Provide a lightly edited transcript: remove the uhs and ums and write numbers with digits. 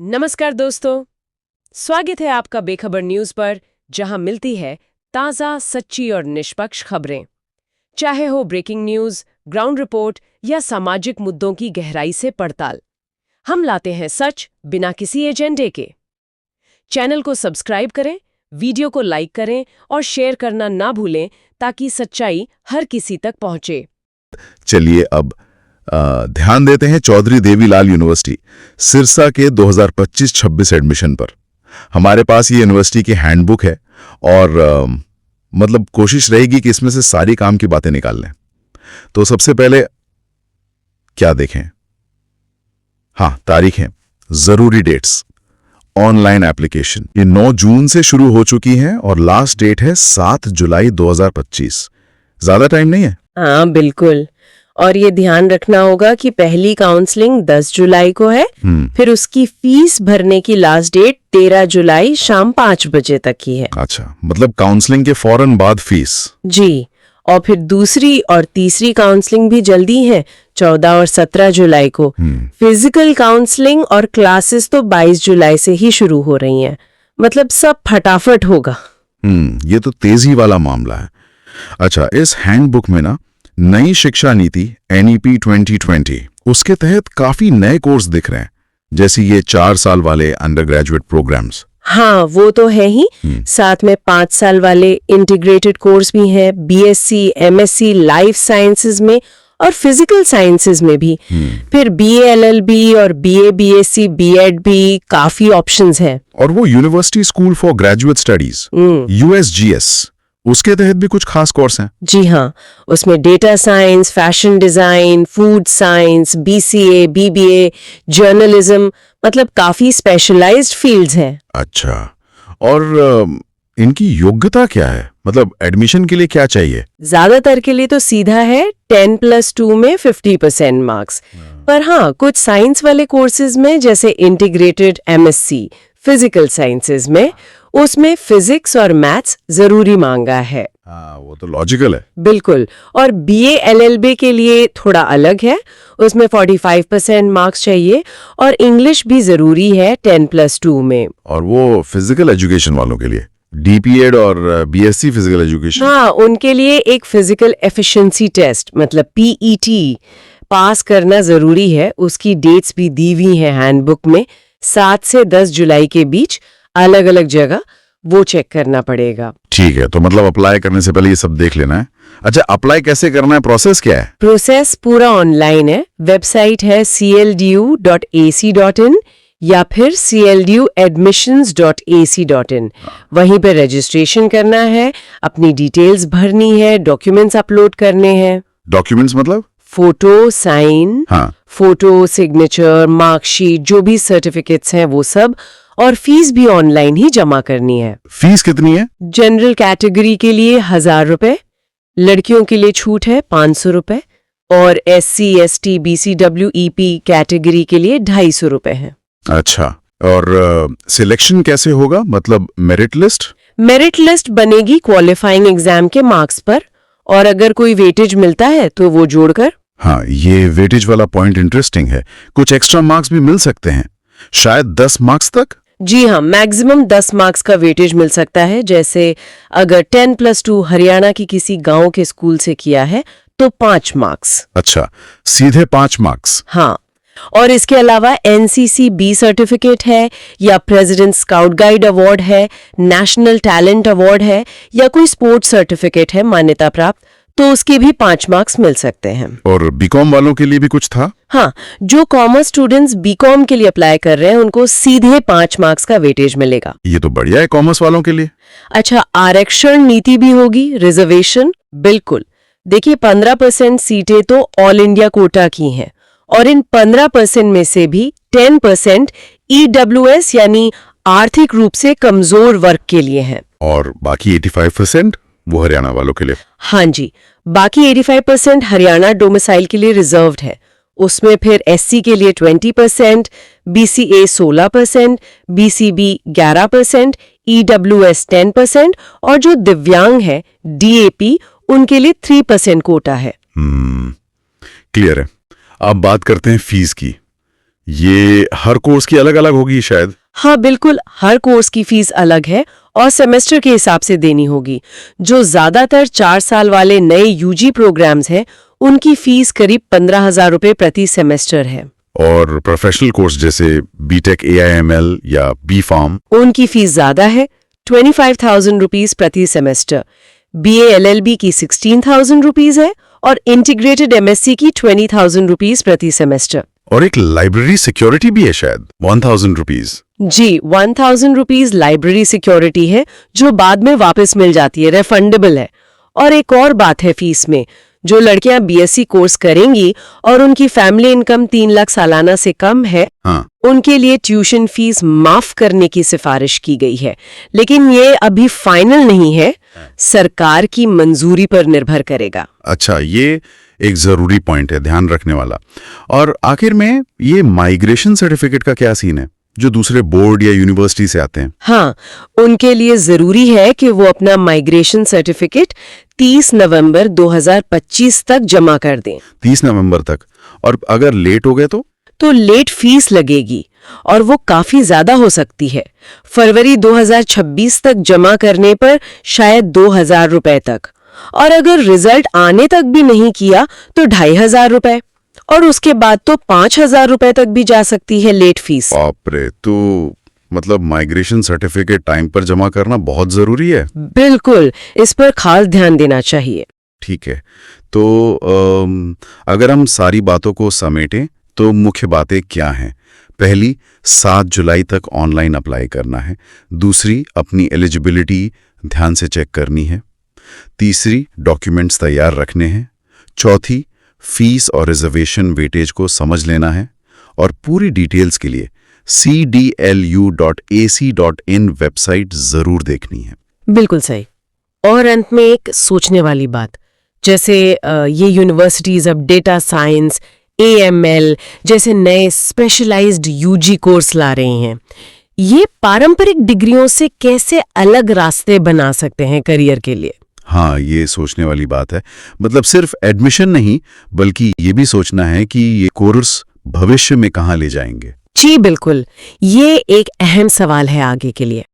नमस्कार दोस्तों, स्वागत है आपका बेखबर न्यूज पर, जहां मिलती है ताज़ा, सच्ची और निष्पक्ष खबरें। चाहे हो ब्रेकिंग न्यूज, ग्राउंड रिपोर्ट या सामाजिक मुद्दों की गहराई से पड़ताल, हम लाते हैं सच बिना किसी एजेंडे के। चैनल को सब्सक्राइब करें, वीडियो को लाइक करें और शेयर करना ना भूलें ताकि सच्चाई हर किसी तक पहुंचे। चलिए अब ध्यान देते हैं चौधरी देवीलाल यूनिवर्सिटी सिरसा के 2025-26 एडमिशन पर। हमारे पास ये यूनिवर्सिटी की हैंडबुक है और मतलब कोशिश रहेगी कि इसमें से सारी काम की बातें निकाल लें। तो सबसे पहले क्या देखें? हाँ, तारीख है, जरूरी डेट्स। ऑनलाइन एप्लीकेशन ये 9 जून से शुरू हो चुकी है और लास्ट डेट है 7 जुलाई 2025। ज्यादा टाइम नहीं है। हाँ बिल्कुल, और ये ध्यान रखना होगा कि पहली काउंसलिंग 10 जुलाई को है, फिर उसकी फीस भरने की लास्ट डेट 13 जुलाई शाम 5 बजे तक की है। अच्छा, मतलब काउंसलिंग के फौरन बाद फीस? जी, और फिर दूसरी और तीसरी काउंसलिंग भी जल्दी है, 14 और 17 जुलाई को। फिजिकल काउंसलिंग और क्लासेस तो 22 जुलाई से ही शुरू हो रही हैं। मतलब सब फटाफट होगा। ये तो तेजी वाला मामला है। अच्छा, इस हैंडबुक में ना नई शिक्षा नीति NEP 2020 उसके तहत काफी नए कोर्स दिख रहे हैं, जैसे ये 4 साल वाले अंडर ग्रेजुएट प्रोग्राम्स। हाँ, वो तो है ही। साथ में 5 साल वाले इंटीग्रेटेड कोर्स भी हैं, BSc, MSc लाइफ साइंसेज में और फिजिकल साइंसेज में भी। फिर BA LLB और BA BSc B.Ed भी काफी ऑप्शंस हैं। और वो university school for graduate studies USGS, उसके तहत भी कुछ खास कोर्स हैं। जी हाँ, उसमें data science, fashion design, food science, BCA, BBA, journalism, मतलब काफी स्पेशलाइज्ड फील्ड्स हैं। अच्छा, और इनकी योग्यता क्या है? मतलब एडमिशन के लिए क्या चाहिए? ज्यादातर के लिए तो सीधा है 10+2 में 50% मार्क्स। पर हाँ, कुछ साइंस वाले कोर्सेज में, जैसे इंटीग्रेटेड MSc फिजिकल साइंसेज में, उसमें फिजिक्स और मैथ्स जरूरी मांगा है। हाँ, वो तो लॉजिकल है। बिल्कुल। और BA LLB के लिए थोड़ा अलग है, उसमें 45% मार्क्स चाहिए और इंग्लिश भी जरूरी है 10+2 में। और वो फिजिकल एजुकेशन वालों के लिए DPEd और BSc फिजिकल एजुकेशन? हाँ, उनके लिए एक फिजिकल एफिशिएंसी टेस्ट मतलब PET पास करना जरूरी है। उसकी डेट्स भी दी हुई है हैंडबुक में, 7 से 10 जुलाई के बीच, अलग अलग जगह, वो चेक करना पड़ेगा। ठीक है, तो मतलब अप्लाई करने से पहले ये सब देख लेना है। अच्छा, अप्लाई कैसे करना है? प्रोसेस क्या है? प्रोसेस पूरा ऑनलाइन है। वेबसाइट है cldu.ac.in या फिर clduadmissions.ac.in। वहीं पे रजिस्ट्रेशन करना है, अपनी डिटेल्स भरनी है, डॉक्यूमेंट्स अपलोड करने हैं। डॉक्यूमेंट्स मतलब? फोटो, साइन, हाँ। फोटो, सिग्नेचर, मार्कशीट, जो भी सर्टिफिकेट्स हैं वो सब, और फीस भी ऑनलाइन ही जमा करनी है। फीस कितनी है? जनरल कैटेगरी के लिए 1000 रुपए, लड़कियों के लिए छूट है 500 रुपए, और SC ST BCW EP category के लिए 250 रुपए है। अच्छा, और सिलेक्शन कैसे होगा? मतलब मेरिट लिस्ट? मेरिट लिस्ट बनेगी क्वालिफाइंग एग्जाम के मार्क्स पर, और अगर कोई वेटेज मिलता है तो वो जोड़कर। हाँ, ये वेटेज वाला पॉइंट इंटरेस्टिंग है। कुछ एक्स्ट्रा मार्क्स भी मिल सकते हैं, शायद 10 मार्क्स तक। जी हाँ, मैक्सिमम 10 मार्क्स का वेटेज मिल सकता है। जैसे अगर 10+2 हरियाणा की किसी गांव के स्कूल से किया है तो 5 मार्क्स। अच्छा, सीधे 5 मार्क्स? हाँ, और इसके अलावा NCC B सर्टिफिकेट है, या प्रेसिडेंट स्काउट गाइड अवार्ड है, नेशनल टैलेंट अवार्ड है, या कोई स्पोर्ट्स सर्टिफिकेट है मान्यता प्राप्त, तो उसके भी 5 मार्क्स मिल सकते हैं। और BCom वालों के लिए भी कुछ था? हाँ, जो कॉमर्स स्टूडेंट्स BCom के लिए अप्लाई कर रहे हैं उनको सीधे 5 मार्क्स का वेटेज मिलेगा। ये तो बढ़िया है कॉमर्स वालों के लिए। अच्छा, आरक्षण नीति भी होगी, रिजर्वेशन। बिल्कुल, देखिए 15% सीटें तो ऑल इंडिया कोटा की हैं, और इन 15% में से भी 10% EWS यानी आर्थिक रूप से कमजोर वर्ग के लिए हैं। और बाकी 85% वो हरियाणा वालों के लिए? हाँ जी, बाकी 85% हरियाणा डोमिसाइल के लिए रिजर्व्ड है। उसमें फिर SC के लिए 20%, BCA 16%, BCB 11%, EWS 10%, और जो दिव्यांग है DAP, उनके लिए 3% कोटा है। क्लियर है। अब बात करते हैं फीस की। ये हर कोर्स की अलग अलग होगी शायद। हाँ बिल्कुल, हर कोर्स की फीस अलग है और सेमेस्टर के हिसाब से देनी होगी। जो ज्यादातर 4 साल वाले नए यूजी प्रोग्राम्स हैं, उनकी फीस करीब 15,000 रुपए प्रति सेमेस्टर है। और प्रोफेशनल कोर्स जैसे बीटेक AIML या B.Pharm, उनकी फीस ज्यादा है, 25,000 रुपीज प्रति सेमेस्टर। BA LLB की 16,000 रुपीज है और इंटीग्रेटेड MSc की 20,000 रुपीज प्रति सेमेस्टर। और एक लाइब्रेरी सिक्योरिटी भी है शायद, 1,000 रुपीज। जी, 1,000 रुपीज लाइब्रेरी सिक्योरिटी है जो बाद में वापस मिल जाती है, रिफंडेबल है। और एक और बात है फीस में, जो लड़कियां BSc कोर्स करेंगी और उनकी फैमिली इनकम 3 लाख सालाना से कम है, हाँ, उनके लिए ट्यूशन फीस माफ करने की सिफारिश की गई है। लेकिन ये अभी फाइनल नहीं है, सरकार की मंजूरी पर निर्भर करेगा। अच्छा, ये एक जरूरी पॉइंट है ध्यान रखने वाला। और आखिर में ये माइग्रेशन सर्टिफिकेट का क्या सीन है, जो दूसरे बोर्ड या यूनिवर्सिटी से आते हैं? हाँ, उनके लिए जरूरी है कि वो अपना माइग्रेशन सर्टिफिकेट 30 नवंबर 2025 तक जमा कर दें। 30 नवंबर तक? और अगर लेट हो गए तो लेट फीस लगेगी और वो काफी ज्यादा हो सकती है। फरवरी 2026 तक जमा करने पर शायद 2,000 रुपए तक, और अगर रिजल्ट आने तक भी नहीं किया तो 2,500 रुपए, और उसके बाद तो 5,000 रुपए तक भी जा सकती है लेट फीस। बाप रे, तो मतलब माइग्रेशन सर्टिफिकेट टाइम पर जमा करना बहुत जरूरी है। बिल्कुल, इस पर खास ध्यान देना चाहिए। ठीक है, तो अगर हम सारी बातों को समेटें तो मुख्य बातें क्या हैं? पहली, 7 जुलाई तक ऑनलाइन अप्लाई करना है। दूसरी, अपनी एलिजिबिलिटी ध्यान से चेक करनी है। तीसरी, डॉक्यूमेंट्स तैयार रखने हैं। चौथी, फीस और रिजर्वेशन वेटेज को समझ लेना है। और पूरी डिटेल्स के लिए cdlu.ac.in वेबसाइट जरूर देखनी है। बिल्कुल सही। और अंत में एक सोचने वाली बात, जैसे ये यूनिवर्सिटीज अब डेटा साइंस, AML जैसे नए स्पेशलाइज्ड UG कोर्स ला रही हैं, ये पारंपरिक डिग्रियों से कैसे अलग रास्ते बना सकते हैं करियर के लिए? हाँ, ये सोचने वाली बात है। मतलब सिर्फ एडमिशन नहीं, बल्कि ये भी सोचना है कि ये कोर्स भविष्य में कहाँ ले जाएंगे। जी बिल्कुल, ये एक अहम सवाल है आगे के लिए।